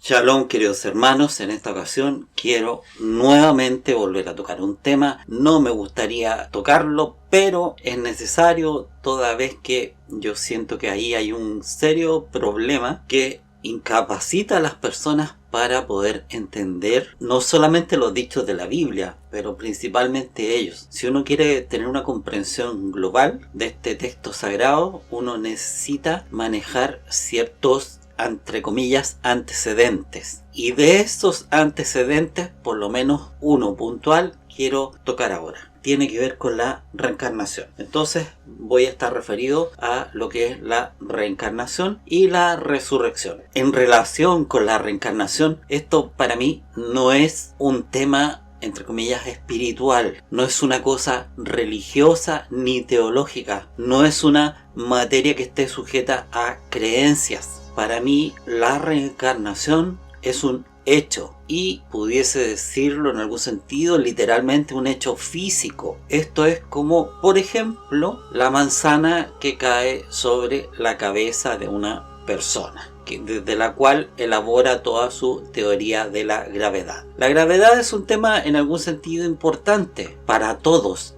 Shalom, queridos hermanos, en esta ocasión quiero nuevamente volver a tocar un tema. No me gustaría tocarlo, pero es necesario toda vez que yo siento que ahí hay un serio problema que incapacita a las personas para poder entender no solamente los dichos de la Biblia, pero principalmente ellos. Si uno quiere tener una comprensión global de este texto sagrado, uno necesita manejar ciertos, entre comillas, antecedentes. Y de estos antecedentes, por lo menos uno puntual, quiero tocar ahora. Tiene que ver con la reencarnación. Entonces voy a estar referido a lo que es la reencarnación y la resurrección. En relación con la reencarnación, esto para mí no es un tema, entre comillas, espiritual. No es una cosa religiosa ni teológica. No es una materia que esté sujeta a creencias. Para mí la reencarnación es un hecho y pudiese decirlo en algún sentido literalmente un hecho físico. Esto es como, por ejemplo, la manzana que cae sobre la cabeza de una persona, desde la cual elabora toda su teoría de la gravedad. La gravedad es un tema en algún sentido importante para todos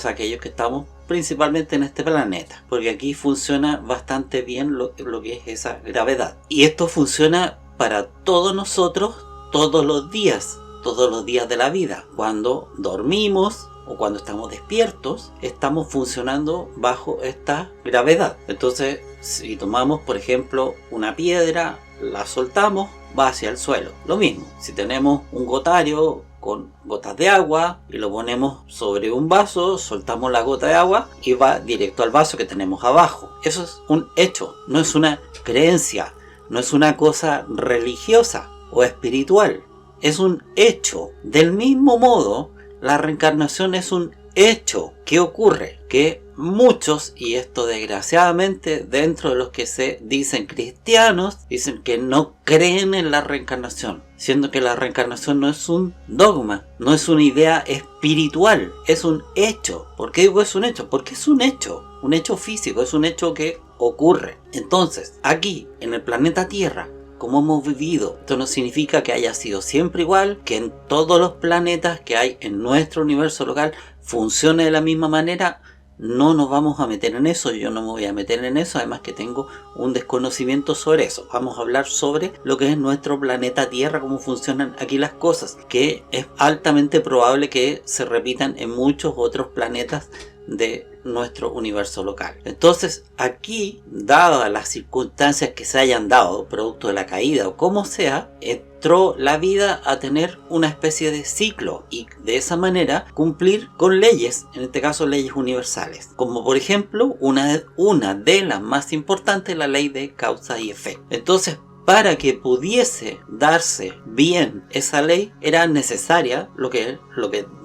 aquellos que estamos principalmente en este planeta, porque aquí funciona bastante bien lo que es esa gravedad. Y esto funciona para todos nosotros todos los días de la vida. Cuando dormimos o cuando estamos despiertos, estamos funcionando bajo esta gravedad. Entonces, si tomamos, por ejemplo, una piedra, la soltamos, va hacia el suelo. Lo mismo, si tenemos un gotario con gotas de agua y lo ponemos sobre un vaso, soltamos la gota de agua y va directo al vaso que tenemos abajo. Eso es un hecho, no es una creencia, no es una cosa religiosa o espiritual, es un hecho. Del mismo modo, la reencarnación es un hecho. ¿Qué ocurre? Que muchos, y esto desgraciadamente dentro de los que se dicen cristianos, dicen que no creen en la reencarnación, siendo que la reencarnación no es un dogma, no es una idea espiritual, es un hecho. ¿Por qué digo es un hecho? Porque es un hecho físico, es un hecho que ocurre. Entonces, aquí en el planeta Tierra, como hemos vivido, esto no significa que haya sido siempre igual, que en todos los planetas que hay en nuestro universo local funcione de la misma manera. No nos vamos a meter en eso, yo no me voy a meter en eso, además que tengo un desconocimiento sobre eso. Vamos a hablar sobre lo que es nuestro planeta Tierra, cómo funcionan aquí las cosas, que es altamente probable que se repitan en muchos otros planetas de nuestro universo local. Entonces aquí, dadas las circunstancias que se hayan dado, producto de la caída o como sea, entró la vida a tener una especie de ciclo y de esa manera cumplir con leyes, en este caso leyes universales, como por ejemplo una de las más importantes, la ley de causa y efecto. Entonces, para que pudiese darse bien esa ley, era necesaria lo que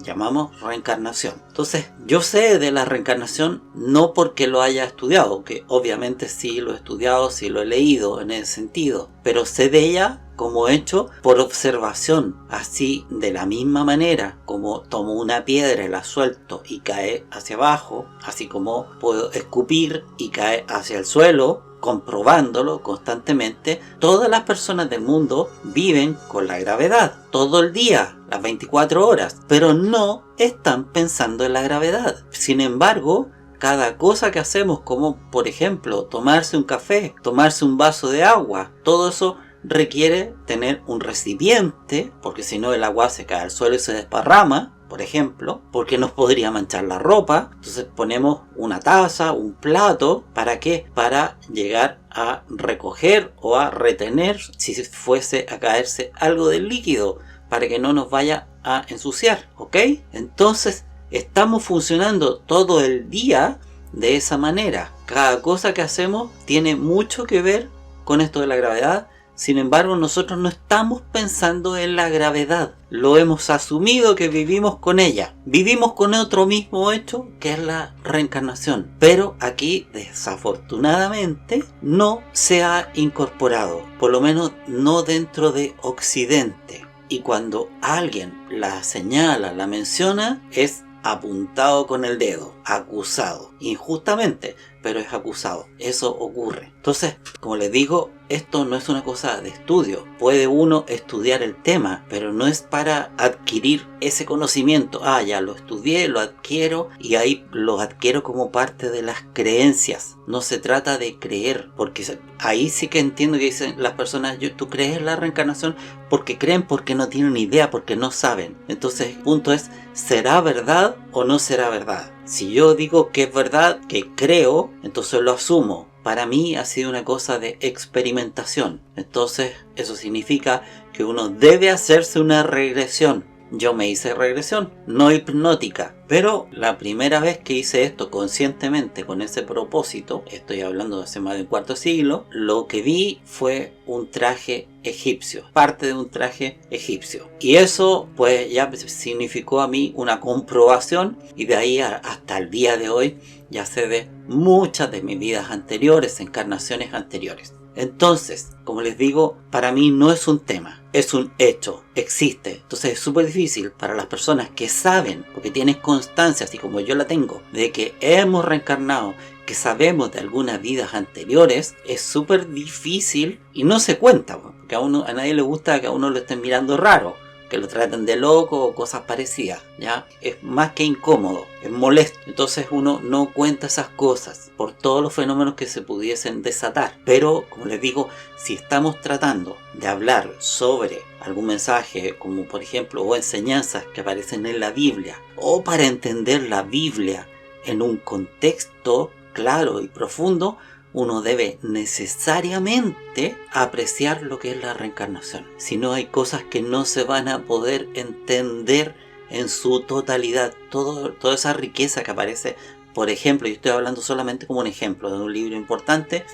llamamos reencarnación. Entonces, yo sé de la reencarnación no porque lo haya estudiado, que obviamente sí lo he estudiado, sí lo he leído en ese sentido, pero sé de ella como hecho por observación. Así, de la misma manera como tomo una piedra y la suelto y cae hacia abajo, así como puedo escupir y cae hacia el suelo, comprobándolo constantemente, todas las personas del mundo viven con la gravedad todo el día, las 24 horas, pero no están pensando en la gravedad. Sin embargo, cada cosa que hacemos, como por ejemplo tomarse un café, tomarse un vaso de agua, todo eso requiere tener un recipiente, porque si no el agua se cae al suelo y se desparrama, por ejemplo, porque nos podría manchar la ropa. Entonces ponemos una taza, un plato, ¿para qué? Para llegar a recoger o a retener si fuese a caerse algo del líquido, para que no nos vaya a ensuciar, ¿ok? Entonces estamos funcionando todo el día de esa manera. Cada cosa que hacemos tiene mucho que ver con esto de la gravedad. Sin embargo, nosotros no estamos pensando en la gravedad. Lo hemos asumido que vivimos con ella. Vivimos con otro mismo hecho, que es la reencarnación. Pero aquí, desafortunadamente, no se ha incorporado. Por lo menos no dentro de Occidente. Y cuando alguien la señala, la menciona, es apuntado con el dedo, acusado, injustamente, pero es acusado. Eso ocurre. Entonces, como les digo, esto no es una cosa de estudio. Puede uno estudiar el tema, pero no es para adquirir ese conocimiento. Ya lo estudié, lo adquiero y ahí lo adquiero como parte de las creencias. No se trata de creer, porque ahí sí que entiendo que dicen las personas, ¿tú crees en la reencarnación? Porque creen, porque no tienen idea, porque no saben. Entonces el punto es, ¿será verdad o no será verdad? Si yo digo que es verdad, que creo, entonces lo asumo. Para mí ha sido una cosa de experimentación. Entonces eso significa que uno debe hacerse una regresión. Yo me hice regresión, no hipnótica. Pero la primera vez que hice esto conscientemente con ese propósito, estoy hablando de hace más de un cuarto siglo, lo que vi fue un traje egipcio, parte de un traje egipcio. Y eso pues ya significó a mí una comprobación y de ahí hasta el día de hoy ya sé de muchas de mis vidas anteriores, encarnaciones anteriores. Entonces, como les digo, para mí no es un tema, es un hecho, existe. Entonces es súper difícil para las personas que saben, porque tienen constancia, así como yo la tengo, de que hemos reencarnado, que sabemos de algunas vidas anteriores, es súper difícil y no se cuenta, porque a nadie le gusta que a uno lo estén mirando raro, que lo traten de loco o cosas parecidas, ¿ya? Es más que incómodo, es molesto. Entonces uno no cuenta esas cosas por todos los fenómenos que se pudiesen desatar. Pero, como les digo, si estamos tratando de hablar sobre algún mensaje, como por ejemplo, o enseñanzas que aparecen en la Biblia, o para entender la Biblia en un contexto claro y profundo, uno debe necesariamente apreciar lo que es la reencarnación. Si no, hay cosas que no se van a poder entender en su totalidad. Toda esa riqueza que aparece, por ejemplo, yo estoy hablando solamente como un ejemplo de un libro importante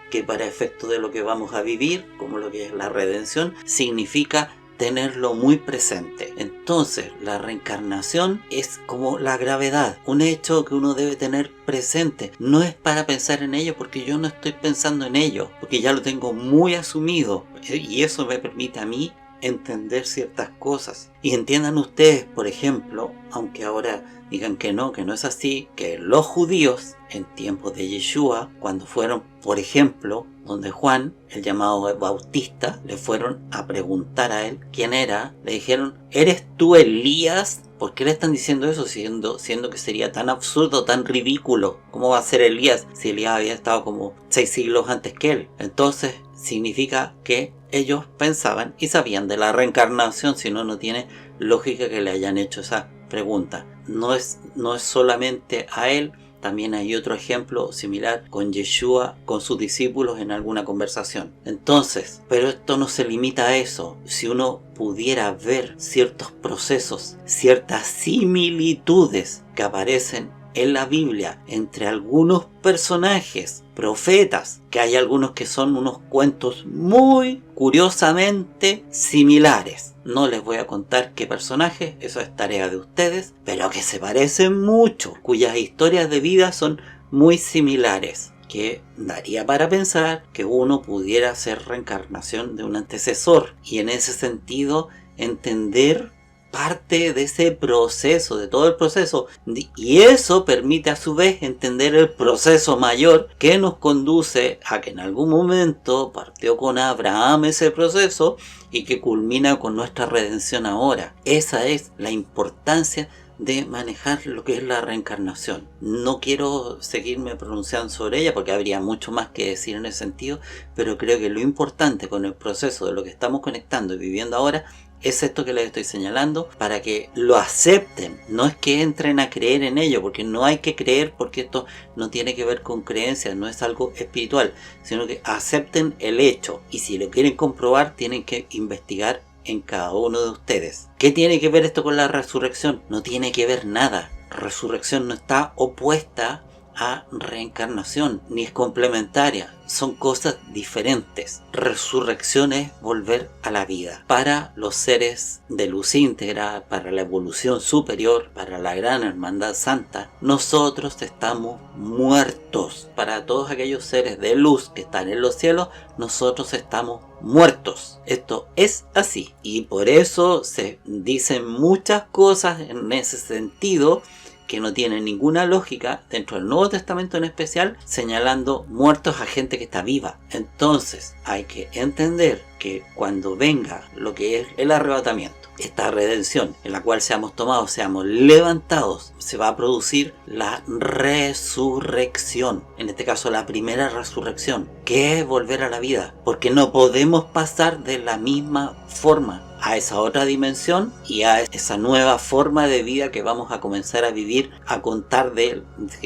que para efecto de lo que vamos a vivir, como lo que es la redención, significa tenerlo muy presente. Entonces la reencarnación es como la gravedad, un hecho que uno debe tener presente. No es para pensar en ello, porque yo no estoy pensando en ello, porque ya lo tengo muy asumido y eso me permite a mí entender ciertas cosas. Y entiendan ustedes, por ejemplo, aunque ahora digan que no es así, que los judíos en tiempos de Yeshua, cuando fueron, por ejemplo, donde Juan, el llamado Bautista, le fueron a preguntar a él quién era, le dijeron, ¿eres tú Elías? ¿Por qué le están diciendo eso siendo que sería tan absurdo, tan ridículo? ¿Cómo va a ser Elías si Elías había estado como 6 siglos antes que él? Entonces significa que ellos pensaban y sabían de la reencarnación, si no, no tiene lógica que le hayan hecho esa pregunta. No es solamente a él, también hay otro ejemplo similar con Yeshua, con sus discípulos en alguna conversación. Entonces, pero esto no se limita a eso. Si uno pudiera ver ciertos procesos, ciertas similitudes que aparecen en la Biblia entre algunos personajes, profetas, que hay algunos que son unos cuentos muy curiosamente similares. No les voy a contar qué personajes, eso es tarea de ustedes, pero que se parecen mucho, cuyas historias de vida son muy similares, que daría para pensar que uno pudiera ser reencarnación de un antecesor y en ese sentido entender parte de ese proceso, de todo el proceso, y eso permite a su vez entender el proceso mayor que nos conduce a que en algún momento partió con Abraham ese proceso y que culmina con nuestra redención ahora. Esa es la importancia de manejar lo que es la reencarnación. No quiero seguirme pronunciando sobre ella porque habría mucho más que decir en ese sentido, pero creo que lo importante con el proceso de lo que estamos conectando y viviendo ahora es esto que les estoy señalando, para que lo acepten. No es que entren a creer en ello, porque no hay que creer, porque esto no tiene que ver con creencias, no es algo espiritual, sino que acepten el hecho, y si lo quieren comprobar tienen que investigar en cada uno de ustedes. ¿Qué tiene que ver esto con la resurrección? No tiene que ver nada. Resurrección no está opuesta a reencarnación, ni es complementaria. Son cosas diferentes. Resurrección es volver a la vida. Para los seres de luz íntegra, para la evolución superior, para la gran hermandad santa, nosotros estamos muertos. Para todos aquellos seres de luz que están en los cielos, nosotros estamos muertos. Esto es así. Y por eso se dicen muchas cosas en ese sentido que no tiene ninguna lógica dentro del Nuevo Testamento en especial, señalando muertos a gente que está viva. Entonces hay que entender que cuando venga lo que es el arrebatamiento, esta redención en la cual seamos tomados, seamos levantados, se va a producir la resurrección. En este caso la primera resurrección, que es volver a la vida, porque no podemos pasar de la misma forma a esa otra dimensión y a esa nueva forma de vida que vamos a comenzar a vivir a contar de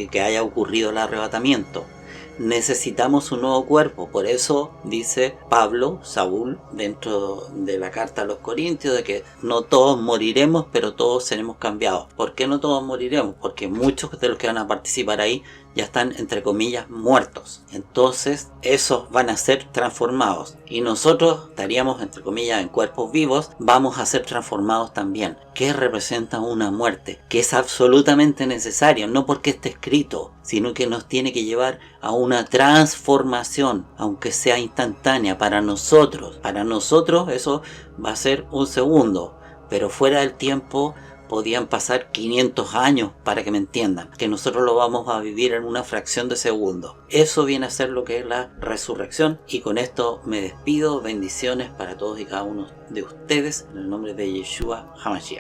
que haya ocurrido el arrebatamiento. Necesitamos un nuevo cuerpo, por eso dice Pablo, Saúl, dentro de la carta a los Corintios, de que no todos moriremos, pero todos seremos cambiados. ¿Por qué no todos moriremos? Porque muchos de los que van a participar ahí ya están, entre comillas, muertos. Entonces, esos van a ser transformados. Y nosotros estaríamos, entre comillas, en cuerpos vivos, vamos a ser transformados también. Que representa una muerte, que es absolutamente necesario, no porque esté escrito, sino que nos tiene que llevar a una transformación, aunque sea instantánea para nosotros. Para nosotros eso va a ser un segundo, pero fuera del tiempo podían pasar 500 años, para que me entiendan, que nosotros lo vamos a vivir en una fracción de segundo. Eso viene a ser lo que es la resurrección, y con esto me despido. Bendiciones para todos y cada uno de ustedes en el nombre de Yeshua HaMashiach.